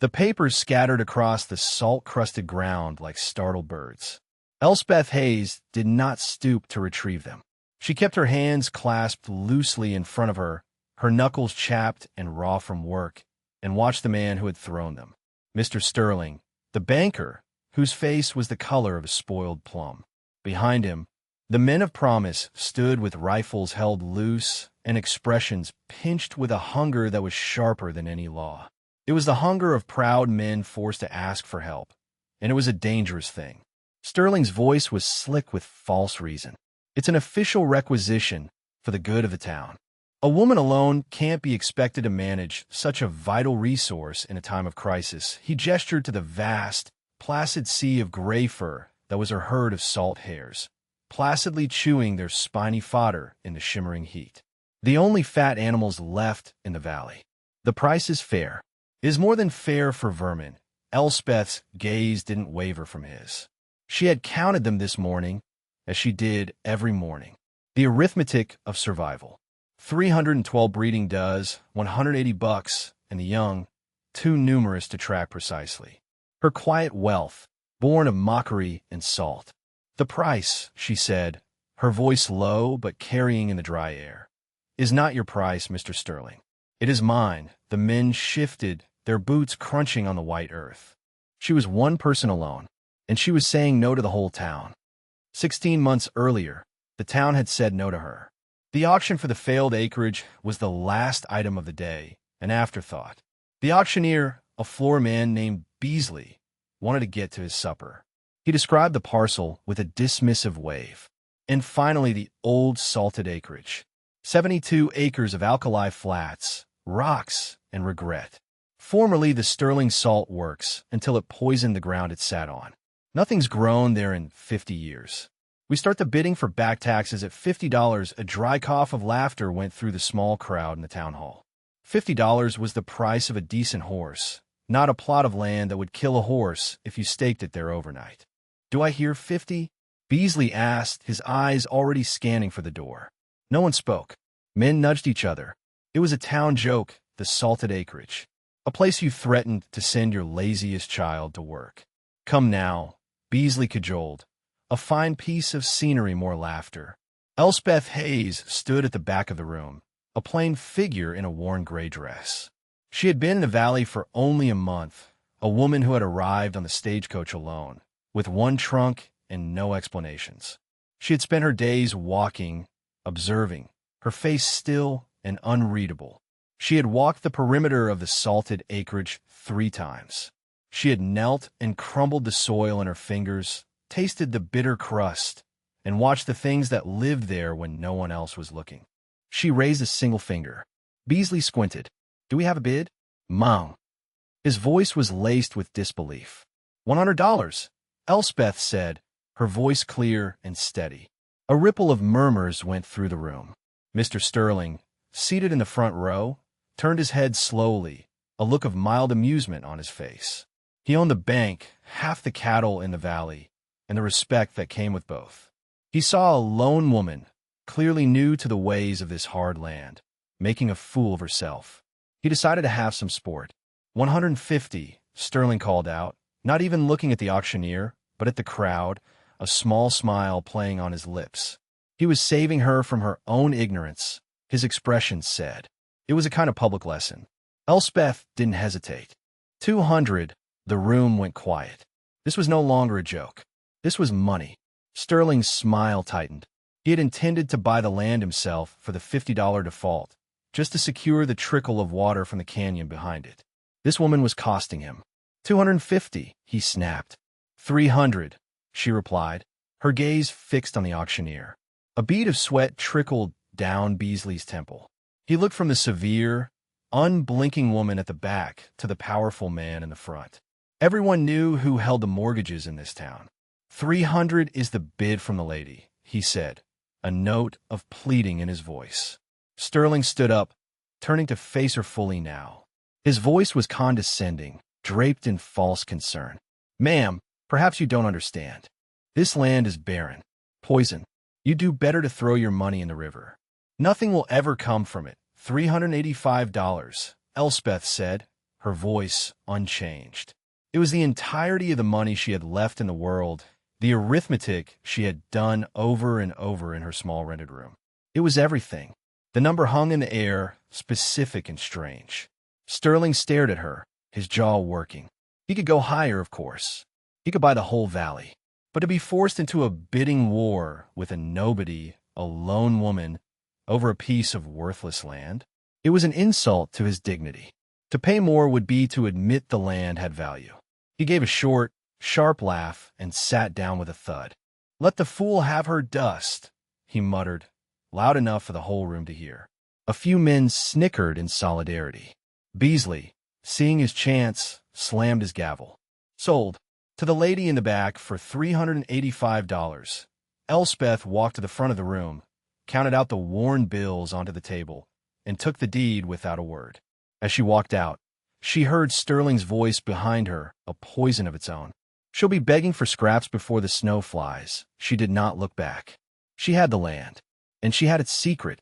The papers scattered across the salt-crusted ground like startled birds. Elspeth Hayes did not stoop to retrieve them. She kept her hands clasped loosely in front of her, her knuckles chapped and raw from work, and watched the man who had thrown them. Mr. Sterling, the banker, whose face was the color of a spoiled plum. Behind him, the men of promise stood with rifles held loose and expressions pinched with a hunger that was sharper than any law. It was the hunger of proud men forced to ask for help, and it was a dangerous thing. Sterling's voice was slick with false reason. It's an official requisition for the good of the town. A woman alone can't be expected to manage such a vital resource in a time of crisis. He gestured to the vast, placid sea of gray fur that was her herd of salt hares, placidly chewing their spiny fodder in the shimmering heat. The only fat animals left in the valley. The price is fair. It is more than fair for vermin. Elspeth's gaze didn't waver from his. She had counted them this morning, as she did every morning. The arithmetic of survival. 312 breeding does, 180 bucks, and the young, too numerous to track precisely. Her quiet wealth, born of mockery and salt. The price, she said, her voice low but carrying in the dry air, is not your price, Mr. Sterling. It is mine. The men shifted, their boots crunching on the white earth. She was one person alone, and she was saying no to the whole town. 16 months earlier, the town had said no to her. The auction for the failed acreage was the last item of the day, an afterthought. The auctioneer, a floor man named Beasley, wanted to get to his supper. He described the parcel with a dismissive wave. And finally, the old salted acreage. 72 acres of alkali flats, rocks, and regret. Formerly the Sterling Salt Works, until it poisoned the ground it sat on. Nothing's grown there in 50 years. We start the bidding for back taxes at $50. A dry cough of laughter went through the small crowd in the town hall. $50 was the price of a decent horse, not a plot of land that would kill a horse if you staked it there overnight. Do I hear 50? Beasley asked, his eyes already scanning for the door. No one spoke. Men nudged each other. It was a town joke, the salted acreage. A place you threatened to send your laziest child to work. Come now, Beasley cajoled. A fine piece of scenery, more laughter. Elspeth Hayes stood at the back of the room, a plain figure in a worn gray dress. She had been in the valley for only a month, a woman who had arrived on the stagecoach alone, with one trunk and no explanations. She had spent her days walking, observing, her face still and unreadable. She had walked the perimeter of the salted acreage 3 times. She had knelt and crumbled the soil in her fingers, tasted the bitter crust, and watched the things that lived there when no one else was looking. She raised a single finger. Beasley squinted. Do we have a bid? Mom. His voice was laced with disbelief. $100, Elspeth said, her voice clear and steady. A ripple of murmurs went through the room. Mr. Sterling, seated in the front row, turned his head slowly, a look of mild amusement on his face. He owned the bank, half the cattle in the valley, and the respect that came with both. He saw a lone woman, clearly new to the ways of this hard land, making a fool of herself. He decided to have some sport. 150, Sterling called out, not even looking at the auctioneer, but at the crowd, a small smile playing on his lips. He was saving her from her own ignorance, his expression said. It was a kind of public lesson. Elspeth didn't hesitate. 200, the room went quiet. This was no longer a joke. This was money. Sterling's smile tightened. He had intended to buy the land himself for the $50 default, just to secure the trickle of water from the canyon behind it. This woman was costing him. 250, he snapped. 300, she replied, her gaze fixed on the auctioneer. A bead of sweat trickled down Beasley's temple. He looked from the severe, unblinking woman at the back to the powerful man in the front. Everyone knew who held the mortgages in this town. 300 is the bid from the lady, he said, a note of pleading in his voice. Sterling stood up, turning to face her fully now. His voice was condescending, draped in false concern. Ma'am, perhaps you don't understand. This land is barren, poison. You do better to throw your money in the river. Nothing will ever come from it. $385, Elspeth said, her voice unchanged. It was the entirety of the money she had left in the world, the arithmetic she had done over and over in her small rented room. It was everything. The number hung in the air, specific and strange. Sterling stared at her, his jaw working. He could go higher, of course. He could buy the whole valley. But to be forced into a bidding war with a nobody, a lone woman, over a piece of worthless land, it was an insult to his dignity. To pay more would be to admit the land had value. He gave a short, sharp laugh and sat down with a thud. "Let the fool have her dust," he muttered, loud enough for the whole room to hear. A few men snickered in solidarity. Beasley, seeing his chance, slammed his gavel. "Sold. To the lady in the back for $385. Elspeth walked to the front of the room, counted out the worn bills onto the table, and took the deed without a word. As she walked out, she heard Sterling's voice behind her, a poison of its own. "She'll be begging for scraps before the snow flies." She did not look back. She had the land, and she had its secret.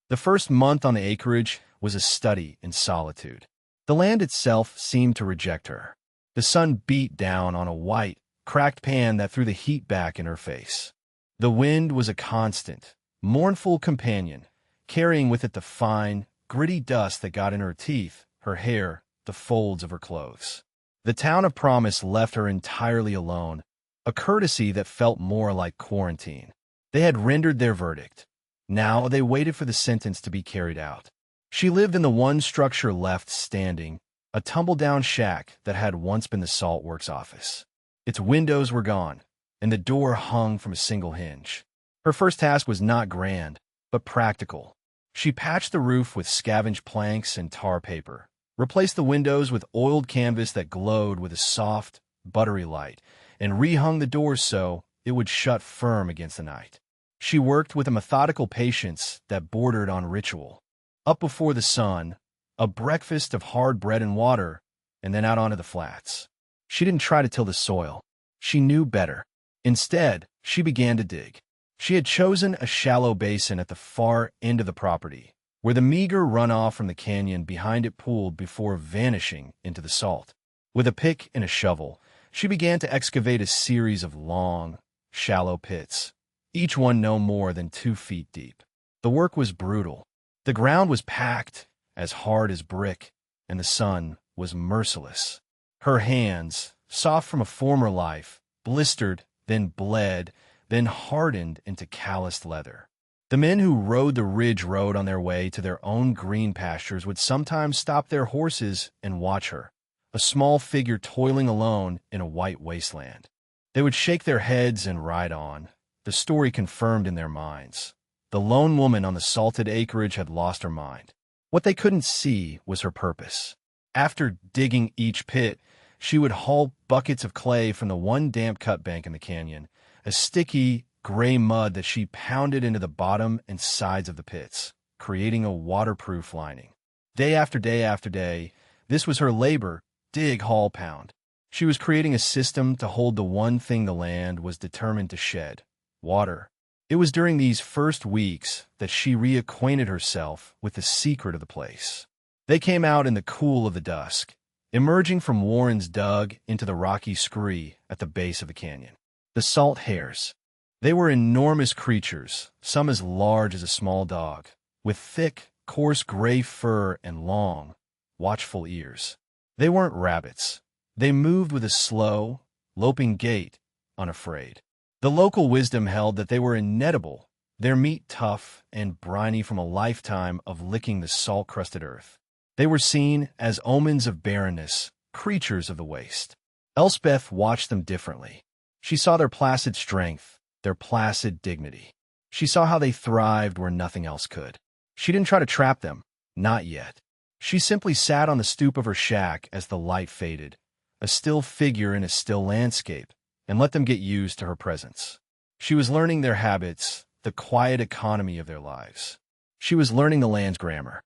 The first month on the acreage was a study in solitude. The land itself seemed to reject her. The sun beat down on a white, cracked pan that threw the heat back in her face. The wind was a constant, mournful companion, carrying with it the fine, gritty dust that got in her teeth, her hair, the folds of her clothes. The town of promise left her entirely alone, a courtesy that felt more like quarantine. They had rendered their verdict. Now they waited for the sentence to be carried out. She lived in the one structure left standing, a tumble-down shack that had once been the salt works office. Its windows were gone, and the door hung from a single hinge. Her first task was not grand, but practical. She patched the roof with scavenged planks and tar paper, replaced the windows with oiled canvas that glowed with a soft, buttery light, and rehung the doors so it would shut firm against the night. She worked with a methodical patience that bordered on ritual. Up before the sun, a breakfast of hard bread and water, and then out onto the flats. She didn't try to till the soil. She knew better. Instead, she began to dig. She had chosen a shallow basin at the far end of the property, where the meager runoff from the canyon behind it pooled before vanishing into the salt. With a pick and a shovel, she began to excavate a series of long, shallow pits, each one no more than 2 feet deep. The work was brutal. The ground was packed, as hard as brick, and the sun was merciless. Her hands, soft from a former life, blistered, then bled, then hardened into calloused leather. The men who rode the ridge road on their way to their own green pastures would sometimes stop their horses and watch her, a small figure toiling alone in a white wasteland. They would shake their heads and ride on, the story confirmed in their minds. The lone woman on the salted acreage had lost her mind. What they couldn't see was her purpose. After digging each pit, she would haul buckets of clay from the one damp cut bank in the canyon, a sticky, gray mud that she pounded into the bottom and sides of the pits, creating a waterproof lining. Day after day after day, this was her labor, dig, haul, pound. She was creating a system to hold the one thing the land was determined to shed: water. It was during these first weeks that she reacquainted herself with the secret of the place. They came out in the cool of the dusk, emerging from warrens dug into the rocky scree at the base of the canyon. The salt hares. They were enormous creatures, some as large as a small dog, with thick, coarse gray fur and long, watchful ears. They weren't rabbits. They moved with a slow, loping gait, unafraid. The local wisdom held that they were inedible, their meat tough and briny from a lifetime of licking the salt-crusted earth. They were seen as omens of barrenness, creatures of the waste. Elspeth watched them differently. She saw their placid strength, their placid dignity. She saw how they thrived where nothing else could. She didn't try to trap them, not yet. She simply sat on the stoop of her shack as the light faded, a still figure in a still landscape, and let them get used to her presence. She was learning their habits, the quiet economy of their lives. She was learning the land's grammar.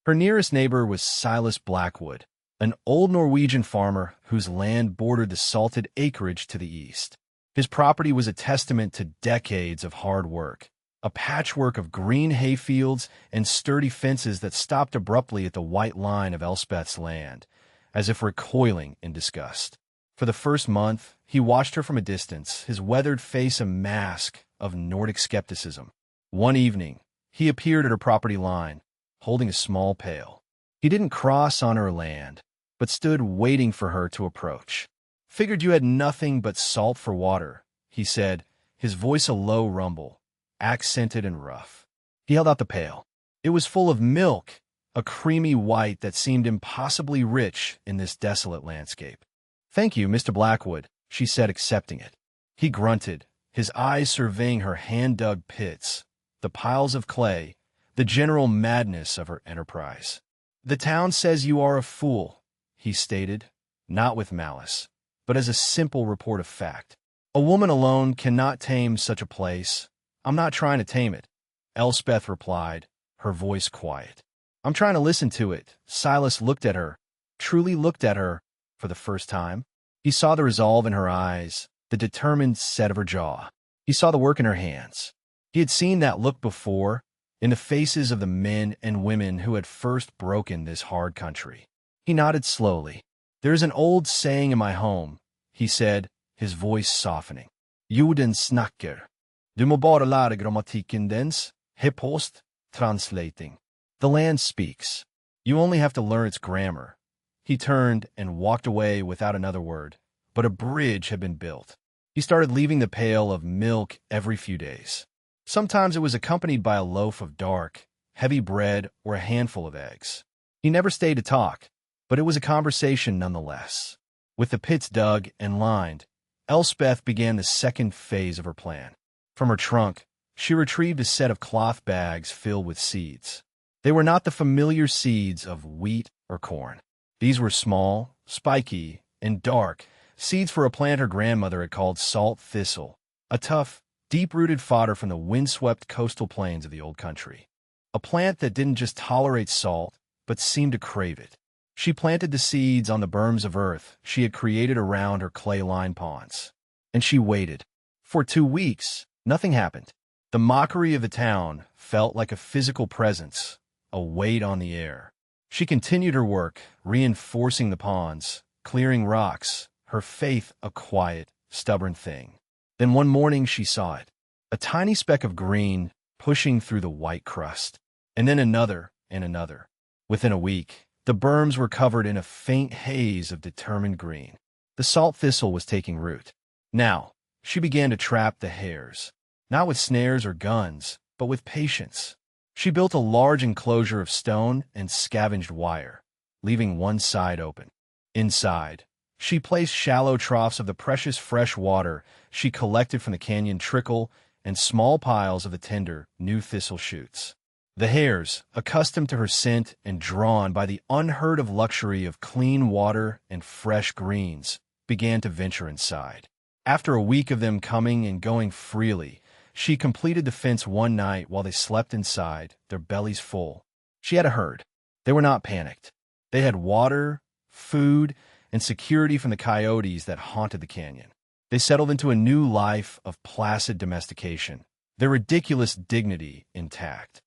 Her nearest neighbor was Silas Blackwood, an old Norwegian farmer whose land bordered the salted acreage to the east. His property was a testament to decades of hard work, a patchwork of green hayfields and sturdy fences that stopped abruptly at the white line of Elspeth's land, as if recoiling in disgust. For the first month, he watched her from a distance, his weathered face a mask of Nordic skepticism. One evening, he appeared at her property line, holding a small pail. He didn't cross on her land, but stood waiting for her to approach. "Figured you had nothing but salt for water," he said, his voice a low rumble, accented and rough. He held out the pail. It was full of milk, a creamy white that seemed impossibly rich in this desolate landscape. "Thank you, Mr. Blackwood," she said, accepting it. He grunted, his eyes surveying her hand-dug pits, the piles of clay, the general madness of her enterprise. "The town says you are a fool," he stated, not with malice, but as a simple report of fact. "A woman alone cannot tame such a place. I'm not trying to tame it," Elspeth replied, her voice quiet. "I'm trying to listen to it." Silas looked at her, truly looked at her, for the first time. He saw the resolve in her eyes, the determined set of her jaw. He saw the work in her hands. He had seen that look before, in the faces of the men and women who had first broken this hard country. He nodded slowly. "There is an old saying in my home," he said, his voice softening. "Jorden snakker. Du må bara lära grammatiken dens, post translating. The land speaks. You only have to learn its grammar." He turned and walked away without another word, but a bridge had been built. He started leaving the pail of milk every few days. Sometimes it was accompanied by a loaf of dark, heavy bread or a handful of eggs. He never stayed to talk, but it was a conversation nonetheless. With the pits dug and lined, Elspeth began the second phase of her plan. From her trunk, she retrieved a set of cloth bags filled with seeds. They were not the familiar seeds of wheat or corn. These were small, spiky, and dark, seeds for a plant her grandmother had called salt thistle, a tough, deep-rooted fodder from the windswept coastal plains of the old country. A plant that didn't just tolerate salt, but seemed to crave it. She planted the seeds on the berms of earth she had created around her clay-lined ponds. And she waited. For 2 weeks, nothing happened. The mockery of the town felt like a physical presence, a weight on the air. She continued her work, reinforcing the ponds, clearing rocks, her faith a quiet, stubborn thing. Then one morning she saw it, a tiny speck of green pushing through the white crust, and then another and another. Within a week, the berms were covered in a faint haze of determined green. The salt thistle was taking root. Now, she began to trap the hares, not with snares or guns, but with patience. She built a large enclosure of stone and scavenged wire, leaving one side open. Inside, she placed shallow troughs of the precious fresh water she collected from the canyon trickle and small piles of the tender, new thistle shoots. The hares, accustomed to her scent and drawn by the unheard-of luxury of clean water and fresh greens, began to venture inside. After a week of them coming and going freely, she completed the fence one night while they slept inside, their bellies full. She had a herd. They were not panicked. They had water, food, and security from the coyotes that haunted the canyon. They settled into a new life of placid domestication, their ridiculous dignity intact.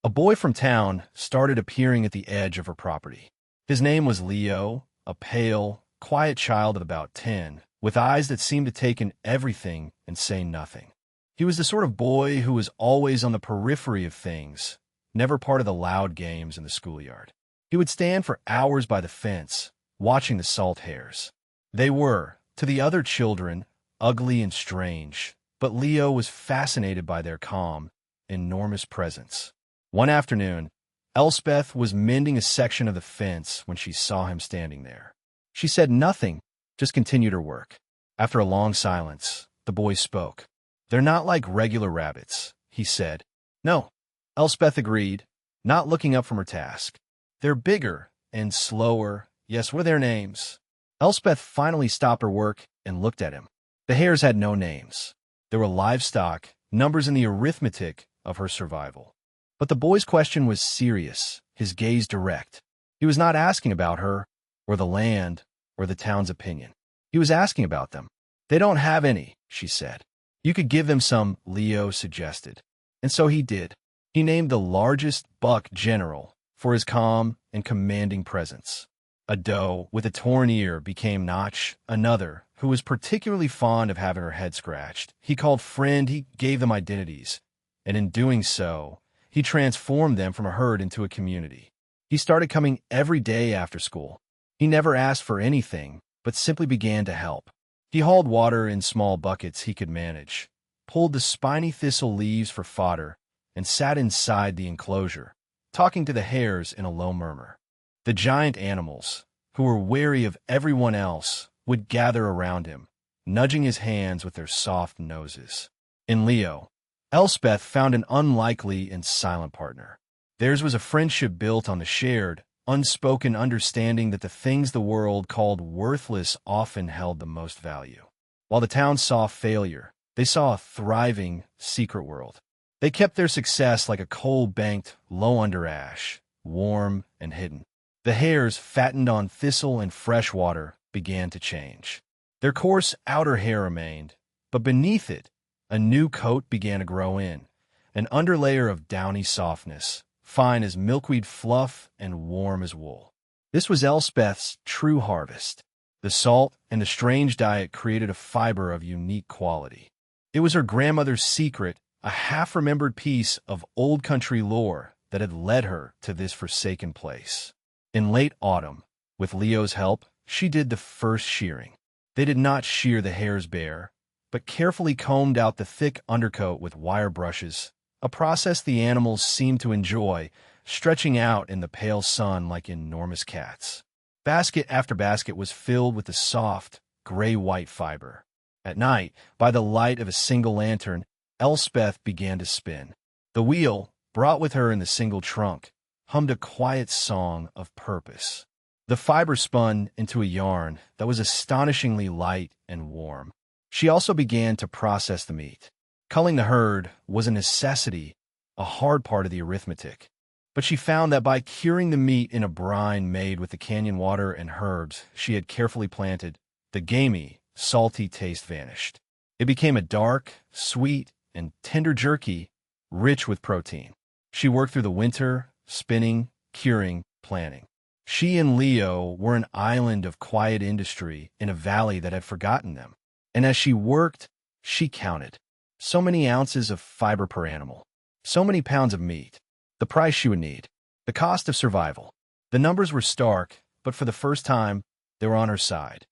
A boy from town started appearing at the edge of her property. His name was Leo, a pale, quiet child of about 10, with eyes that seemed to take in everything and say nothing. He was the sort of boy who was always on the periphery of things, never part of the loud games in the schoolyard. He would stand for hours by the fence, watching the salt hares. They were, to the other children, ugly and strange, but Leo was fascinated by their calm, enormous presence. One afternoon, Elspeth was mending a section of the fence when she saw him standing there. She said nothing, just continued her work. After a long silence, the boy spoke. "They're not like regular rabbits," he said. "No," Elspeth agreed, not looking up from her task. "They're bigger and slower. Yes, what are their names?" Elspeth finally stopped her work and looked at him. The hares had no names. They were livestock, numbers in the arithmetic of her survival. But the boy's question was serious, his gaze direct. He was not asking about her, or the land, or the town's opinion. He was asking about them. "They don't have any," she said. "You could give them some," Leo suggested. And so he did. He named the largest buck General for his calm and commanding presence. A doe with a torn ear became Notch, another, who was particularly fond of having her head scratched. He called friend, he gave them identities, and in doing so, he transformed them from a herd into a community. He started coming every day after school. He never asked for anything, but simply began to help. He hauled water in small buckets he could manage, pulled the spiny thistle leaves for fodder, and sat inside the enclosure, talking to the hares in a low murmur. The giant animals, who were wary of everyone else, would gather around him, nudging his hands with their soft noses. In Leo, Elspeth found an unlikely and silent partner. Theirs was a friendship built on the shared, unspoken understanding that the things the world called worthless often held the most value. While the town saw failure, they saw a thriving, secret world. They kept their success like a coal banked low under ash, warm and hidden. The hares, fattened on thistle and fresh water, began to change. Their coarse outer hair remained, but beneath it, a new coat began to grow in, an underlayer of downy softness, fine as milkweed fluff and warm as wool. This was Elspeth's true harvest. The salt and the strange diet created a fiber of unique quality. It was her grandmother's secret, a half-remembered piece of old country lore that had led her to this forsaken place. In late autumn, with Leo's help, she did the first shearing. They did not shear the hares bare, but carefully combed out the thick undercoat with wire brushes, a process the animals seemed to enjoy, stretching out in the pale sun like enormous cats. Basket after basket was filled with the soft, gray-white fiber. At night, by the light of a single lantern, Elspeth began to spin. The wheel, brought with her in the single trunk, hummed a quiet song of purpose. The fiber spun into a yarn that was astonishingly light and warm. She also began to process the meat. Culling the herd was a necessity, a hard part of the arithmetic. But she found that by curing the meat in a brine made with the canyon water and herbs she had carefully planted, the gamey, salty taste vanished. It became a dark, sweet, and tender jerky, rich with protein. She worked through the winter, spinning, curing, planning. She and Leo were an island of quiet industry in a valley that had forgotten them. And as she worked, she counted. So many ounces of fiber per animal. So many pounds of meat. The price she would need. The cost of survival. The numbers were stark, but for the first time, they were on her side.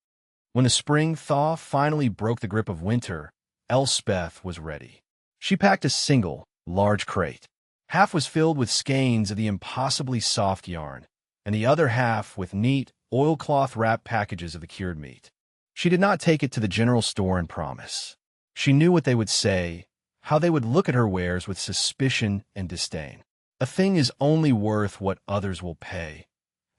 When the spring thaw finally broke the grip of winter, Elspeth was ready. She packed a single, large crate. Half was filled with skeins of the impossibly soft yarn, and the other half with neat, oilcloth-wrapped packages of the cured meat. She did not take it to the general store and promise. She knew what they would say, how they would look at her wares with suspicion and disdain. A thing is only worth what others will pay,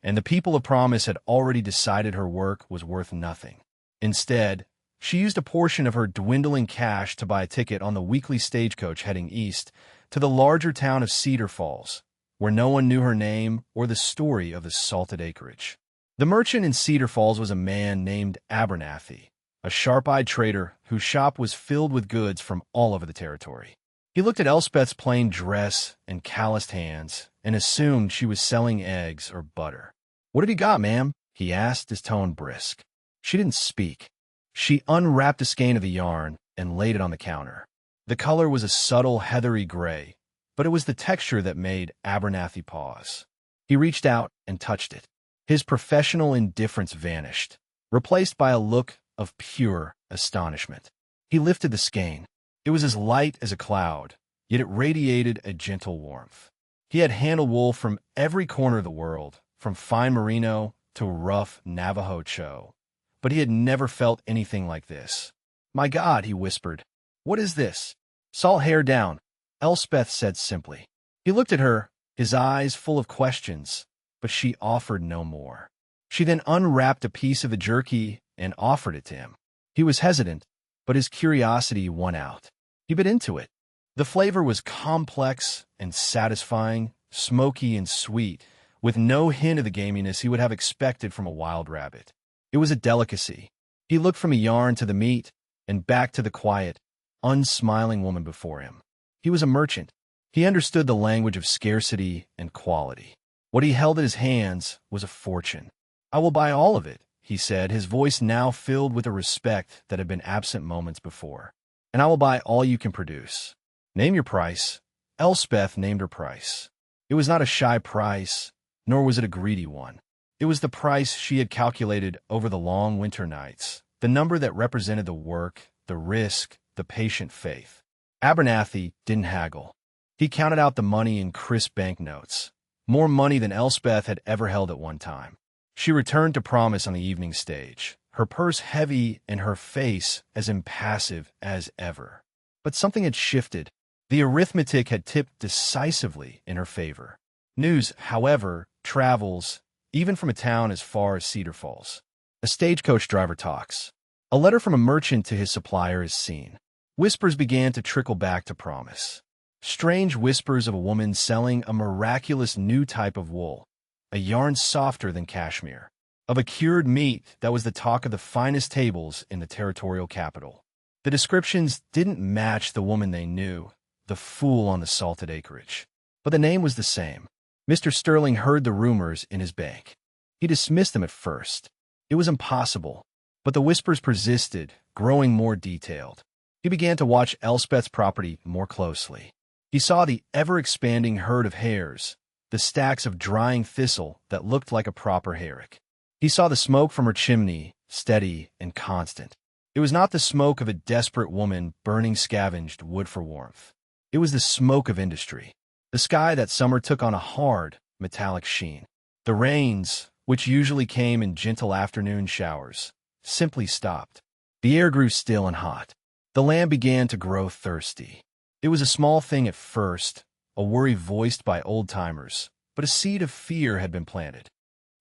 and the people of promise had already decided her work was worth nothing. Instead, she used a portion of her dwindling cash to buy a ticket on the weekly stagecoach heading east to the larger town of Cedar Falls, where no one knew her name or the story of the salted acreage. The merchant in Cedar Falls was a man named Abernathy, a sharp-eyed trader whose shop was filled with goods from all over the territory. He looked at Elspeth's plain dress and calloused hands and assumed she was selling eggs or butter. "What have you got, ma'am?" he asked, his tone brisk. She didn't speak. She unwrapped a skein of the yarn and laid it on the counter. The color was a subtle heathery gray, but it was the texture that made Abernathy pause. He reached out and touched it. His professional indifference vanished, replaced by a look of pure astonishment. He lifted the skein. It was as light as a cloud, yet it radiated a gentle warmth. He had handled wool from every corner of the world, from fine merino to rough Navajo cho, but he had never felt anything like this. "My God," he whispered. "What is this?" "Salt hair down," Elspeth said simply. He looked at her, his eyes full of questions, but she offered no more. She then unwrapped a piece of the jerky and offered it to him. He was hesitant, but his curiosity won out. He bit into it. The flavor was complex and satisfying, smoky and sweet, with no hint of the gaminess he would have expected from a wild rabbit. It was a delicacy. He looked from a yarn to the meat and back to the quiet, unsmiling woman before him. He was a merchant. He understood the language of scarcity and quality. What he held in his hands was a fortune. "I will buy all of it," he said, his voice now filled with a respect that had been absent moments before. "And I will buy all you can produce." "Name your price." Elspeth named her price. It was not a shy price, nor was it a greedy one. It was the price she had calculated over the long winter nights, the number that represented the work, the risk, the patient faith. Abernathy didn't haggle. He counted out the money in crisp banknotes, more money than Elspeth had ever held at one time. She returned to Promise on the evening stage, her purse heavy and her face as impassive as ever. But something had shifted. The arithmetic had tipped decisively in her favor. News, however, travels, even from a town as far as Cedar Falls. A stagecoach driver talks. A letter from a merchant to his supplier is seen. Whispers began to trickle back to Promise. Strange whispers of a woman selling a miraculous new type of wool, a yarn softer than cashmere, of a cured meat that was the talk of the finest tables in the territorial capital. The descriptions didn't match the woman they knew, the fool on the salted acreage. But the name was the same. Mr. Sterling heard the rumors in his bank. He dismissed them at first. It was impossible. But the whispers persisted, growing more detailed. He began to watch Elspeth's property more closely. He saw the ever-expanding herd of hares, the stacks of drying thistle that looked like a proper hayrick. He saw the smoke from her chimney, steady and constant. It was not the smoke of a desperate woman burning scavenged wood for warmth. It was the smoke of industry. The sky that summer took on a hard, metallic sheen. The rains, which usually came in gentle afternoon showers, simply stopped. The air grew still and hot. The land began to grow thirsty. It was a small thing at first, a worry voiced by old-timers, but a seed of fear had been planted.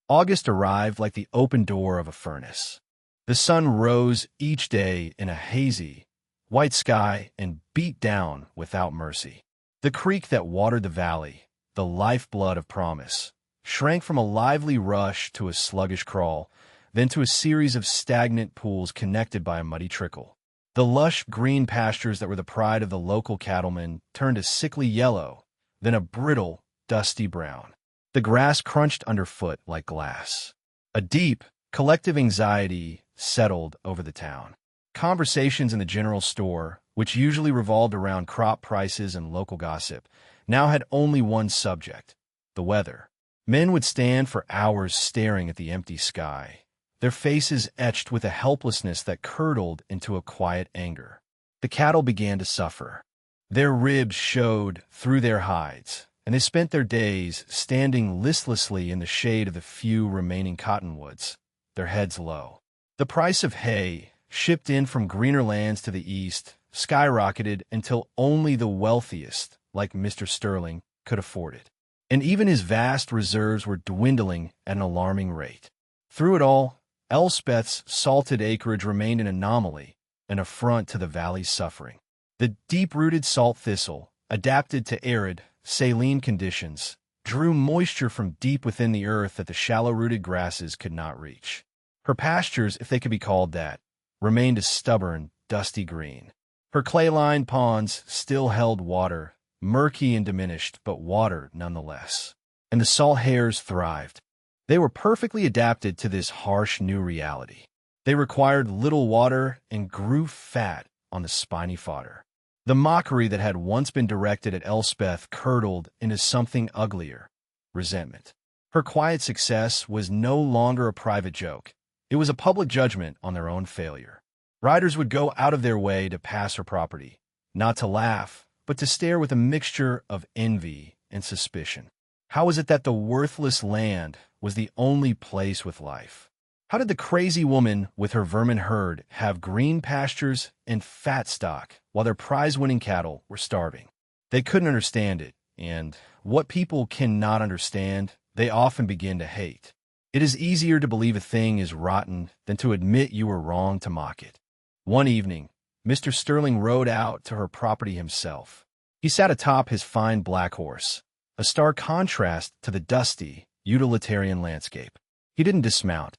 August arrived like the open door of a furnace. The sun rose each day in a hazy, white sky and beat down without mercy. The creek that watered the valley, the lifeblood of Promise, shrank from a lively rush to a sluggish crawl, then to a series of stagnant pools connected by a muddy trickle. The lush green pastures that were the pride of the local cattlemen turned a sickly yellow, then a brittle, dusty brown. The grass crunched underfoot like glass. A deep, collective anxiety settled over the town. Conversations in the general store, which usually revolved around crop prices and local gossip, now had only one subject: the weather. Men would stand for hours staring at the empty sky, their faces etched with a helplessness that curdled into a quiet anger. The cattle began to suffer. Their ribs showed through their hides, and they spent their days standing listlessly in the shade of the few remaining cottonwoods, their heads low. The price of hay, shipped in from greener lands to the east, skyrocketed until only the wealthiest, like Mr. Sterling, could afford it. And even his vast reserves were dwindling at an alarming rate. Through it all, Elspeth's salted acreage remained an anomaly, an affront to the valley's suffering. The deep-rooted salt thistle, adapted to arid, saline conditions, drew moisture from deep within the earth that the shallow-rooted grasses could not reach. Her pastures, if they could be called that, remained a stubborn, dusty green. Her clay-lined ponds still held water, murky and diminished, but water nonetheless. And the salt hares thrived. They were perfectly adapted to this harsh new reality. They required little water and grew fat on the spiny fodder. The mockery that had once been directed at Elspeth curdled into something uglier: resentment. Her quiet success was no longer a private joke. It was a public judgment on their own failure. Riders would go out of their way to pass her property, not to laugh, but to stare with a mixture of envy and suspicion. How was it that the worthless land was the only place with life? How did the crazy woman with her vermin herd have green pastures and fat stock while their prize-winning cattle were starving? They couldn't understand it, and what people cannot understand, they often begin to hate. It is easier to believe a thing is rotten than to admit you were wrong to mock it. One evening, Mr. Sterling rode out to her property himself. He sat atop his fine black horse, a stark contrast to the dusty, utilitarian landscape. He didn't dismount,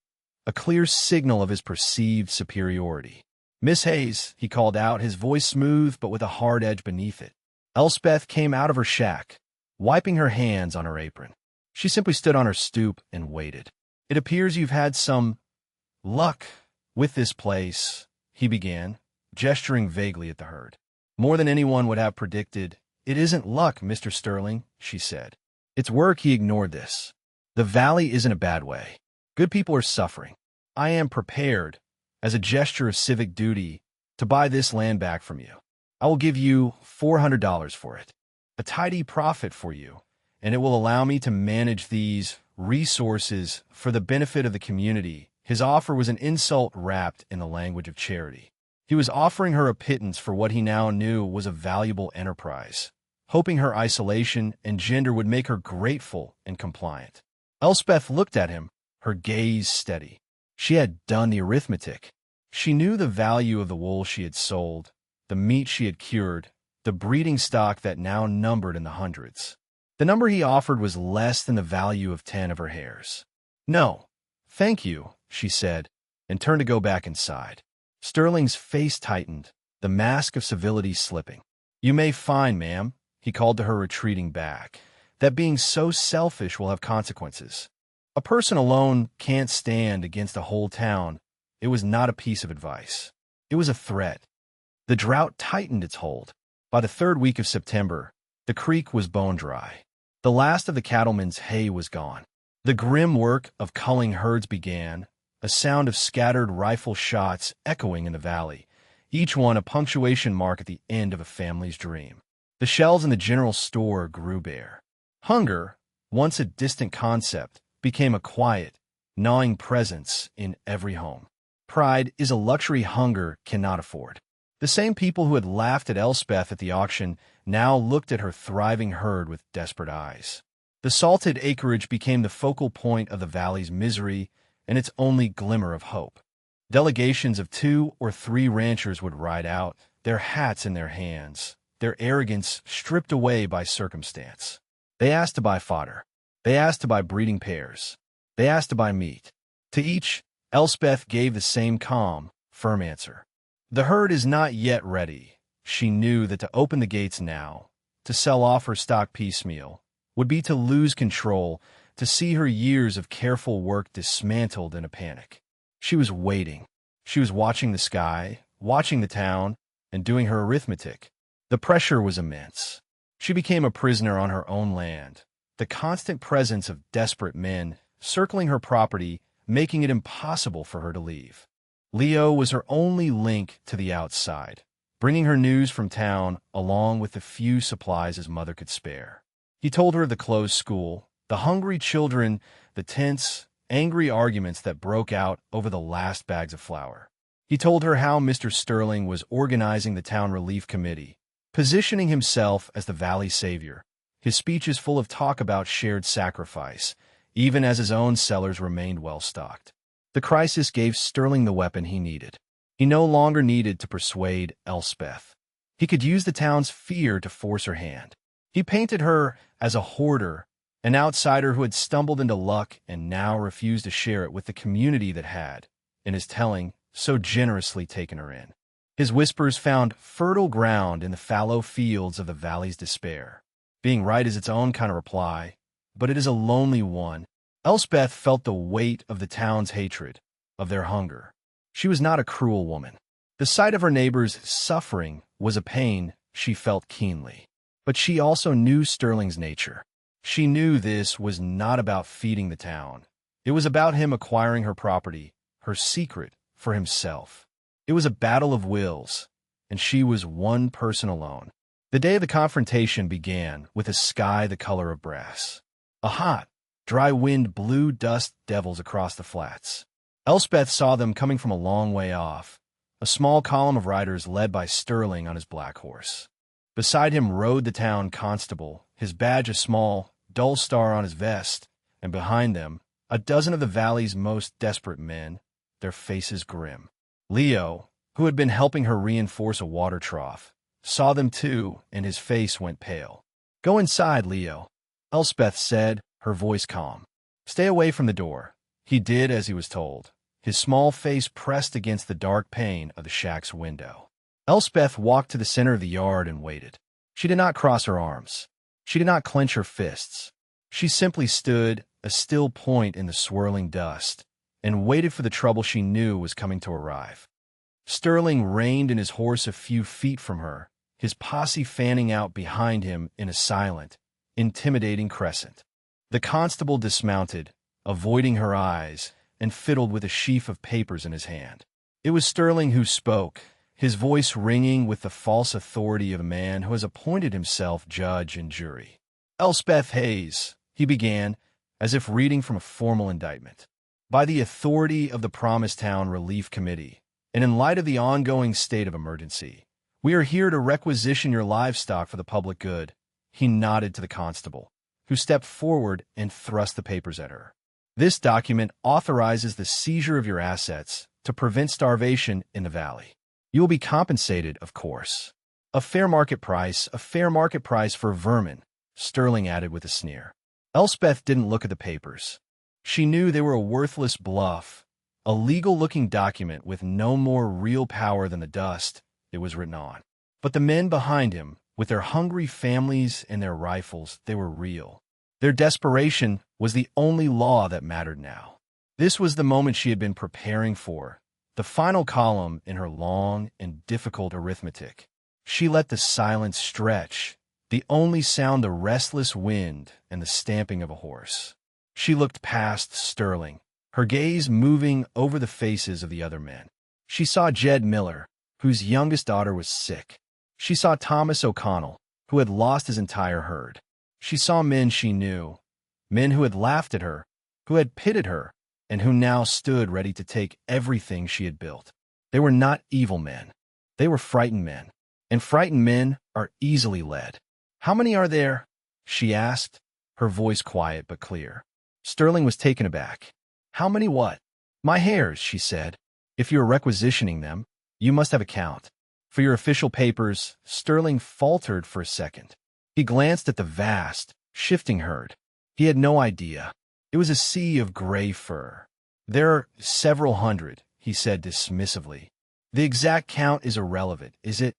a clear signal of his perceived superiority. "Miss Hayes," he called out, his voice smooth but with a hard edge beneath it. Elspeth came out of her shack, wiping her hands on her apron. She simply stood on her stoop and waited. It appears you've had some luck with this place, he began, gesturing vaguely at the herd. More than anyone would have predicted. It isn't luck, Mr. Sterling, she said. It's work. He ignored this. The valley isn't a bad way. Good people are suffering. I am prepared, as a gesture of civic duty, to buy this land back from you. I will give you $400 for it. A tidy profit for you, and it will allow me to manage these resources for the benefit of the community. His offer was an insult wrapped in the language of charity. He was offering her a pittance for what he now knew was a valuable enterprise, hoping her isolation and gender would make her grateful and compliant. Elspeth looked at him, her gaze steady. She had done the arithmetic. She knew the value of the wool she had sold, the meat she had cured, the breeding stock that now numbered in the hundreds. The number he offered was less than the value of 10 of her hares. No, thank you, she said, and turned to go back inside. Sterling's face tightened, the mask of civility slipping. You may find, ma'am, he called to her retreating back, that being so selfish will have consequences. A person alone can't stand against a whole town. It was not a piece of advice. It was a threat. The drought tightened its hold. By the third week of September, the creek was bone dry. The last of the cattlemen's hay was gone. The grim work of culling herds began, a sound of scattered rifle shots echoing in the valley, each one a punctuation mark at the end of a family's dream. The shelves in the general store grew bare. Hunger, once a distant concept, became a quiet, gnawing presence in every home. Pride is a luxury hunger cannot afford. The same people who had laughed at Elspeth at the auction now looked at her thriving herd with desperate eyes. The salted acreage became the focal point of the valley's misery and its only glimmer of hope. Delegations of 2 or 3 ranchers would ride out, their hats in their hands, their arrogance stripped away by circumstance. They asked to buy fodder. They asked to buy breeding pairs. They asked to buy meat. To each, Elspeth gave the same calm, firm answer. The herd is not yet ready. She knew that to open the gates now, to sell off her stock piecemeal, would be to lose control, to see her years of careful work dismantled in a panic. She was waiting. She was watching the sky, watching the town, and doing her arithmetic. The pressure was immense. She became a prisoner on her own land, the constant presence of desperate men circling her property, making it impossible for her to leave. Leo was her only link to the outside, bringing her news from town along with the few supplies his mother could spare. He told her of the closed school, the hungry children, the tense, angry arguments that broke out over the last bags of flour. He told her how Mr. Sterling was organizing the town relief committee, positioning himself as the valley savior. His speech is full of talk about shared sacrifice, even as his own cellars remained well-stocked. The crisis gave Sterling the weapon he needed. He no longer needed to persuade Elspeth. He could use the town's fear to force her hand. He painted her as a hoarder, an outsider who had stumbled into luck and now refused to share it with the community that had, in his telling, so generously taken her in. His whispers found fertile ground in the fallow fields of the valley's despair. Being right is its own kind of reply, but it is a lonely one. Elspeth felt the weight of the town's hatred, of their hunger. She was not a cruel woman. The sight of her neighbors suffering was a pain she felt keenly. But she also knew Sterling's nature. She knew this was not about feeding the town. It was about him acquiring her property, her secret, for himself. It was a battle of wills, and she was one person alone. The day of the confrontation began with a sky the color of brass. A hot, dry wind blew dust devils across the flats. Elspeth saw them coming from a long way off, a small column of riders led by Sterling on his black horse. Beside him rode the town constable, his badge a small, dull star on his vest, and behind them, a dozen of the valley's most desperate men, their faces grim. Leo, who had been helping her reinforce a water trough, saw them too, and his face went pale. "Go inside, Leo," Elspeth said, her voice calm. "Stay away from the door." He did as he was told, his small face pressed against the dark pane of the shack's window. Elspeth walked to the center of the yard and waited. She did not cross her arms. She did not clench her fists. She simply stood, a still point in the swirling dust, and waited for the trouble she knew was coming to arrive. Sterling reined in his horse a few feet from her, his posse fanning out behind him in a silent, intimidating crescent. The constable dismounted, avoiding her eyes, and fiddled with a sheaf of papers in his hand. It was Sterling who spoke, his voice ringing with the false authority of a man who has appointed himself judge and jury. "Elspeth Hayes," he began, as if reading from a formal indictment. "By the authority of the Promisetown Relief Committee, and in light of the ongoing state of emergency, we are here to requisition your livestock for the public good." He nodded to the constable, who stepped forward and thrust the papers at her. "This document authorizes the seizure of your assets to prevent starvation in the valley. You will be compensated, of course. A fair market price for vermin," Sterling added with a sneer. Elspeth didn't look at the papers. She knew they were a worthless bluff, a legal-looking document with no more real power than the dust it was written on. But the men behind him, with their hungry families and their rifles, they were real. Their desperation was the only law that mattered now. This was the moment she had been preparing for, the final column in her long and difficult arithmetic. She let the silence stretch, the only sound the restless wind and the stamping of a horse. She looked past Sterling, her gaze moving over the faces of the other men. She saw Jed Miller, whose youngest daughter was sick. She saw Thomas O'Connell, who had lost his entire herd. She saw men she knew, men who had laughed at her, who had pitied her, and who now stood ready to take everything she had built. They were not evil men. They were frightened men, and frightened men are easily led. "How many are there?" she asked, her voice quiet but clear. Sterling was taken aback. "How many what?" "My hares," she said. "If you are requisitioning them, you must have a count. For your official papers." Sterling faltered for a second. He glanced at the vast, shifting herd. He had no idea. It was a sea of gray fur. "There are several hundred," he said dismissively. "The exact count is irrelevant, is it?"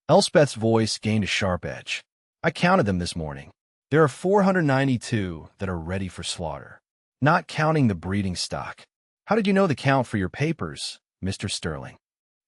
Elspeth's voice gained a sharp edge. "I counted them this morning. There are 492 that are ready for slaughter, not counting the breeding stock." "How did you know the count for your papers, Mr. Sterling?"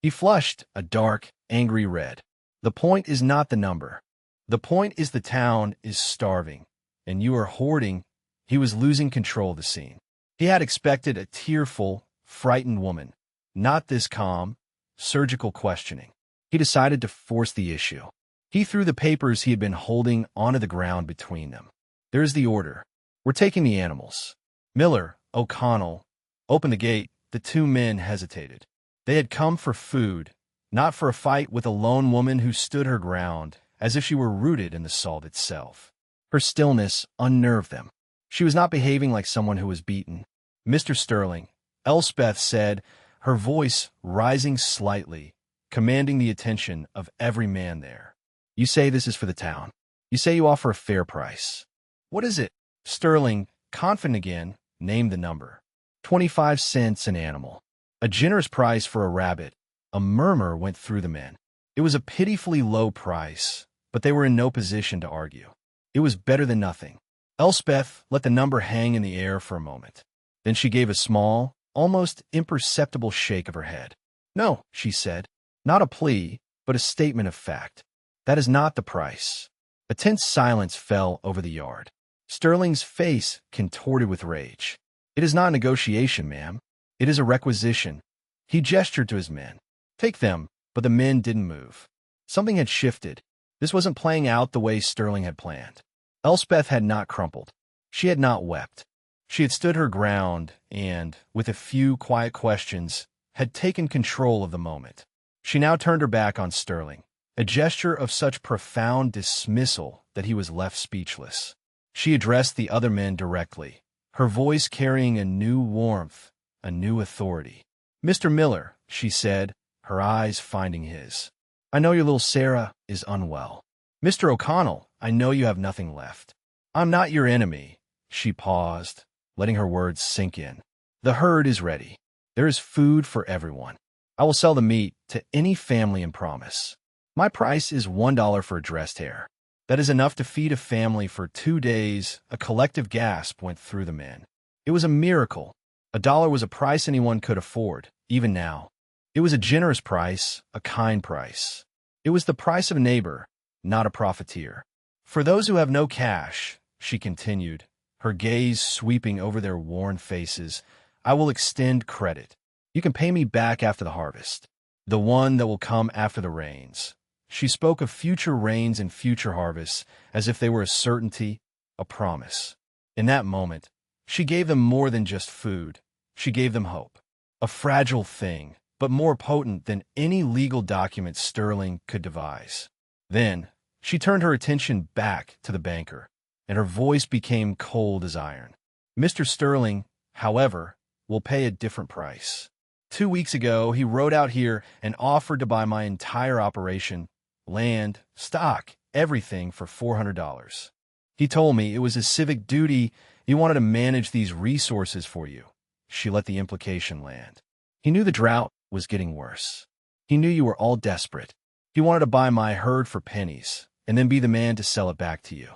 He flushed a dark, angry red. "The point is not the number. The point is the town is starving, and you are hoarding." He was losing control of the scene. He had expected a tearful, frightened woman, not this calm, surgical questioning. He decided to force the issue. He threw the papers he had been holding onto the ground between them. "There's the order. We're taking the animals." Miller, O'Connell, opened the gate. The two men hesitated. They had come for food, not for a fight with a lone woman who stood her ground, as if she were rooted in the salt itself. Her stillness unnerved them. She was not behaving like someone who was beaten. "Mr. Sterling," Elspeth said, her voice rising slightly, commanding the attention of every man there. "You say this is for the town. You say you offer a fair price. What is it?" Sterling, confident again, named the number. 25 cents an animal. A generous price for a rabbit. A murmur went through the men. It was a pitifully low price, but they were in no position to argue. It was better than nothing. Elspeth let the number hang in the air for a moment. Then she gave a small, almost imperceptible shake of her head. "No," she said, "not a plea, but a statement of fact. That is not the price." A tense silence fell over the yard. Sterling's face contorted with rage. "It is not a negotiation, ma'am. It is a requisition." He gestured to his men. "Take them," but the men didn't move. Something had shifted. This wasn't playing out the way Sterling had planned. Elspeth had not crumpled. She had not wept. She had stood her ground and, with a few quiet questions, had taken control of the moment. She now turned her back on Sterling, a gesture of such profound dismissal that he was left speechless. She addressed the other men directly, her voice carrying a new warmth, a new authority. "Mr. Miller," she said, her eyes finding his, "I know your little Sarah is unwell. Mr. O'Connell, I know you have nothing left. I'm not your enemy." She paused, letting her words sink in. "The herd is ready. There is food for everyone. I will sell the meat to any family and promise. My price is $1 for a dressed hare." That is enough to feed a family for 2 days. A collective gasp went through the men. It was a miracle. $1 was a price anyone could afford, even now. It was a generous price, a kind price. It was the price of a neighbor, not a profiteer. For those who have no cash, she continued, her gaze sweeping over their worn faces, I will extend credit. You can pay me back after the harvest, the one that will come after the rains. She spoke of future rains and future harvests as if they were a certainty, a promise. In that moment, she gave them more than just food. She gave them hope. A fragile thing, but more potent than any legal document Sterling could devise. Then, she turned her attention back to the banker, and her voice became cold as iron. Mr. Sterling, however, will pay a different price. 2 weeks ago, he rode out here and offered to buy my entire operation, land, stock, everything for $400. He told me it was his civic duty. He wanted to manage these resources for you. She let the implication land. He knew the drought was getting worse. He knew you were all desperate. He wanted to buy my herd for pennies and then be the man to sell it back to you.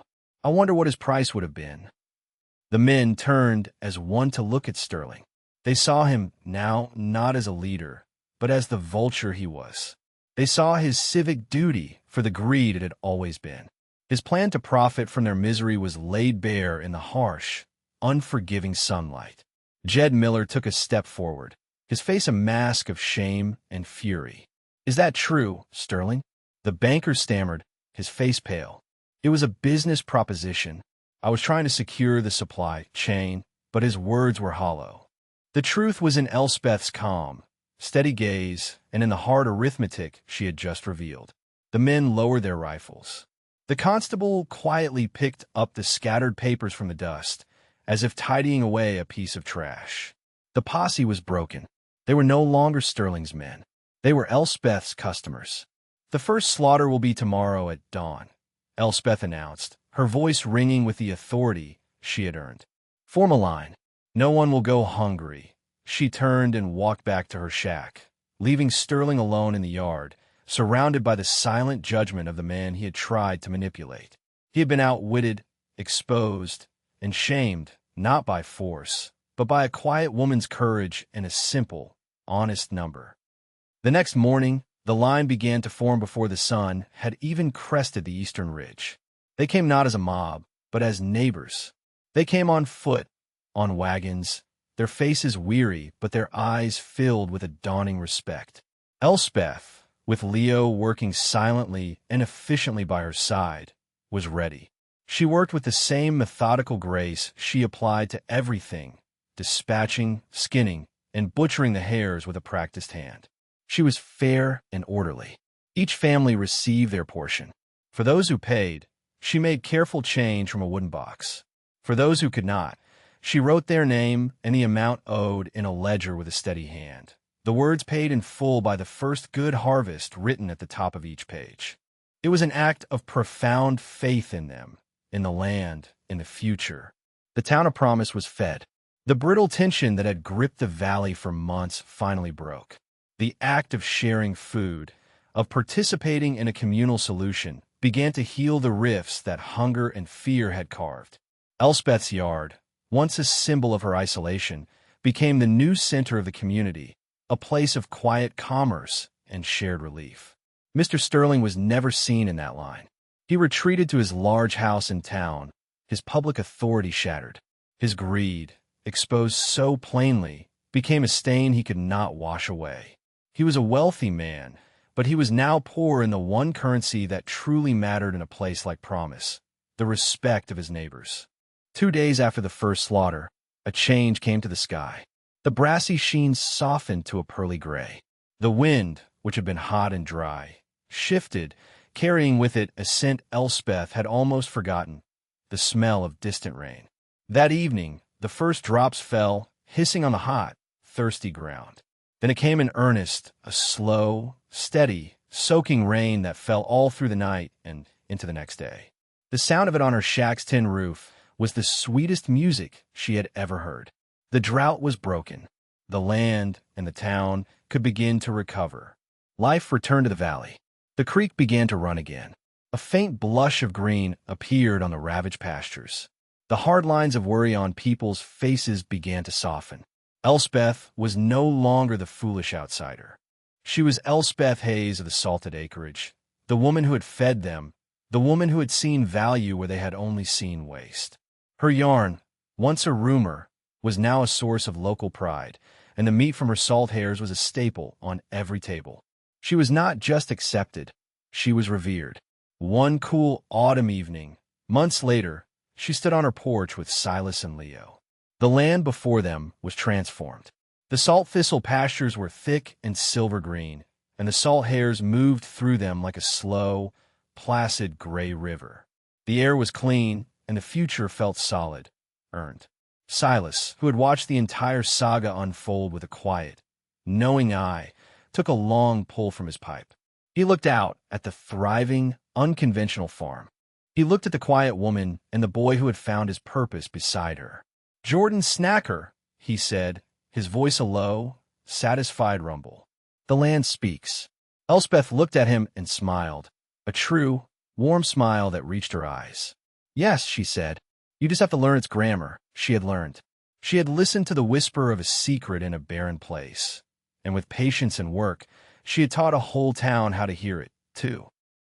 I wonder what his price would have been. The men turned as one to look at Sterling. They saw him now not as a leader, but as the vulture he was. They saw his civic duty for the greed it had always been. His plan to profit from their misery was laid bare in the harsh, unforgiving sunlight. Jed Miller took a step forward, his face a mask of shame and fury. Is that true, Sterling? The banker stammered, his face pale. It was a business proposition. I was trying to secure the supply chain, but his words were hollow. The truth was in Elspeth's calm, steady gaze, and in the hard arithmetic she had just revealed. The men lowered their rifles. The constable quietly picked up the scattered papers from the dust, as if tidying away a piece of trash. The posse was broken. They were no longer Sterling's men. They were Elspeth's customers. The first slaughter will be tomorrow at dawn, Elspeth announced, her voice ringing with the authority she had earned. Form a line. No one will go hungry. She turned and walked back to her shack, leaving Sterling alone in the yard, surrounded by the silent judgment of the man he had tried to manipulate. He had been outwitted, exposed, and shamed, not by force, but by a quiet woman's courage and a simple, honest number. The next morning, the line began to form before the sun had even crested the eastern ridge. They came not as a mob, but as neighbors. They came on foot, on wagons, their faces weary, but their eyes filled with a dawning respect. Elspeth, with Leo working silently and efficiently by her side, was ready. She worked with the same methodical grace she applied to everything, dispatching, skinning, and butchering the hares with a practiced hand. She was fair and orderly. Each family received their portion. For those who paid, she made careful change from a wooden box. For those who could not, she wrote their name and the amount owed in a ledger with a steady hand, the words paid in full by the first good harvest written at the top of each page. It was an act of profound faith in them, in the land, in the future. The town of promise was fed. The brittle tension that had gripped the valley for months finally broke. The act of sharing food, of participating in a communal solution, began to heal the rifts that hunger and fear had carved. Elspeth's yard, once a symbol of her isolation, became the new center of the community, a place of quiet commerce and shared relief. Mr. Sterling was never seen in that line. He retreated to his large house in town, his public authority shattered. His greed, exposed so plainly, became a stain he could not wash away. He was a wealthy man, but he was now poor in the one currency that truly mattered in a place like Promise, the respect of his neighbors. 2 days after the first slaughter, a change came to the sky. The brassy sheen softened to a pearly gray. The wind, which had been hot and dry, shifted, carrying with it a scent Elspeth had almost forgotten, the smell of distant rain. That evening, the first drops fell, hissing on the hot, thirsty ground. Then it came in earnest, a slow, steady, soaking rain that fell all through the night and into the next day. The sound of it on her shack's tin roof was the sweetest music she had ever heard. The drought was broken. The land and the town could begin to recover. Life returned to the valley. The creek began to run again. A faint blush of green appeared on the ravaged pastures. The hard lines of worry on people's faces began to soften. Elspeth was no longer the foolish outsider. She was Elspeth Hayes of the salted acreage, the woman who had fed them, the woman who had seen value where they had only seen waste. Her yarn, once a rumor, was now a source of local pride, and the meat from her salt hares was a staple on every table. She was not just accepted, she was revered. One cool autumn evening, months later, she stood on her porch with Silas and Leo. The land before them was transformed. The salt thistle pastures were thick and silver green, and the salt hares moved through them like a slow, placid gray river. The air was clean, and the future felt solid, earned. Silas, who had watched the entire saga unfold with a quiet, knowing eye, took a long pull from his pipe. He looked out at the thriving, unconventional farm. He looked at the quiet woman and the boy who had found his purpose beside her. "Jordan Snacker," he said, his voice a low, satisfied rumble. "The land speaks." Elspeth looked at him and smiled, a true, warm smile that reached her eyes. "Yes," she said, "you just have to learn its grammar." She had learned. She had listened to the whisper of a secret in a barren place, and with patience and work, she had taught a whole town how to hear it, too.